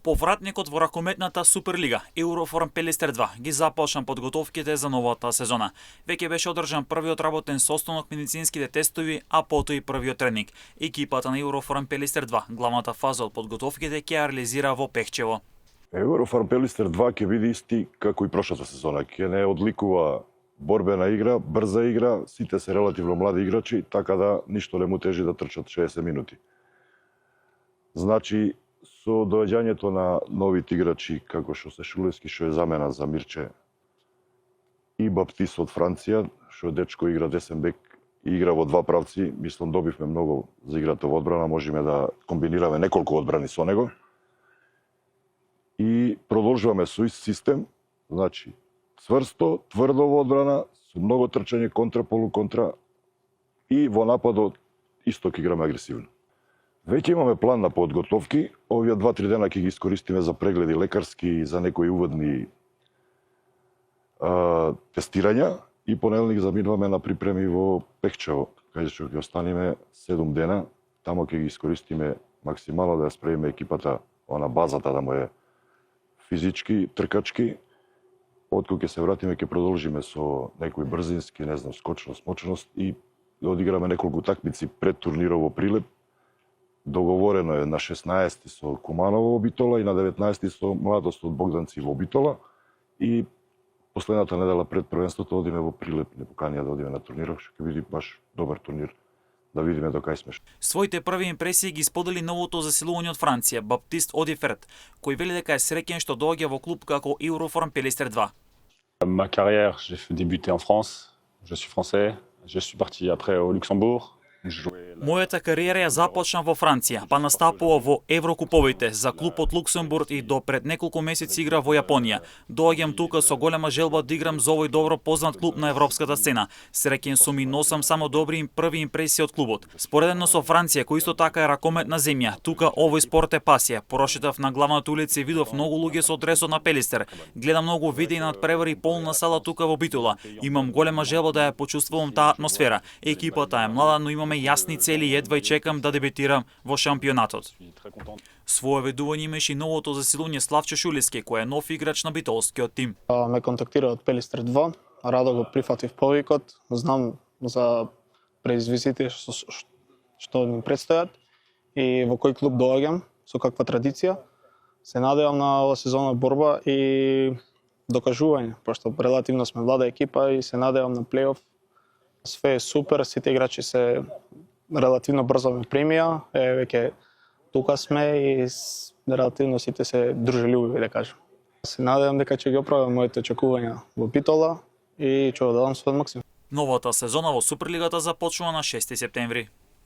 Повратникот во ракометната Суперлига, Euroform Пелистер 2, ги започна подготовките за новата сезона. Веќе беше одржан првиот работен состанок медицинските тестови, а потоа и првиот тренинг. Екипата на Euroform Пелистер 2, главната фаза од подготовките ќе ја реализира во Пехчево. Euroform Пелистер 2 ќе биде исти како и прошлата сезона. Ќе не одликува борбена игра, брза игра, сите се релативно млади играчи, така да ништо не му тежи да трчат 60 минути. Значи, со доаѓањето на новите играчи, како што се Шулевски, што е замена за Мирче, и Баптист од Франција, што е дечко игра десен бек и игра во два правци, мислам добивме многу за играта во одбрана, можеме да комбинираме неколку одбрани со него. И продолжуваме со ист систем, значи цврсто, тврдо во одбрана, со многу трчање, контра, полуконтра, и во нападот исто ќе играме агресивно. Веќе имаме план на подготовки. Овие 2-3 дена ќе ги искористиме за прегледи лекарски и за некои уводни тестирања и понеделник заминуваме на припреми во Пехчево, каде што ќе останеме 7 дена. Тамо ќе ги искористиме максимално да ја спремиме екипата, на базата да му е физички, тркачки. Откога ќе се вратиме ќе продолжиме со некои брзински, скочност, мочност и да одиграме неколку такмици пред турнирот во Прилеп. Договорено е на 16 со Куманово во Битола и на 19 со Младост од Богданци во Битола. И последната недела пред првенството одиме во Прилеп, не поканија да одиме на турнирот, што ќе биде баш добар турнир, да видиме до кај сме. Своите први импресии ги сподели новото засилување од Франција, Баптист Одиферт, кој вели дека е среќен што доаѓа во клуб како Euroform Пелистер 2. Ma carrière, j'ai débuté en France. Je suis français. Je suis parti après au Luxembourg. Мојата кариера ја започна во Франција, па настапува во Еврокуповите за клубот Луксембург и до пред неколку месеци игра во Јапонија. Доаѓам тука со голема желба да играм за овој добро познат клуб на европската сцена. Среќен сум и носам само добри први импресии од клубот. Споредно со Франција, кој исто така е ракометна земја, тука овој спорт е пасија. Прошетав на главната улица и видов многу луѓе со дресот на Пелистер. Гледам многу видеи на надпревари полна сала тука во Битола. Имам голема желба да ја почувствувам таа атмосфера. Екипата е млада, но имаме јасни цели и едва и чекам да дебютирам во шампионатот. Своје ведување имаше и новото засилување Славчо Шулевски, кој е нов играч на битолскиот тим. Ме контактира од Пелистер 2, радо го прифатив повикот, знам за предизвиците што ми предстојат и во кој клуб доаѓам, со каква традиција. Се надевам на ова сезонна борба и докажување, пошто релативно сме млада екипа и се надевам на плейоф. Све е супер, сите играчи се релативно брзо ме примија, веќе тука сме и релативно сите се дружелюбиви, да кажем. Се надевам дека ќе ги оправам моите очекувања во Битола и ќе го дадам својот максимум. Новата сезона во Суперлигата започнува на 6 септември.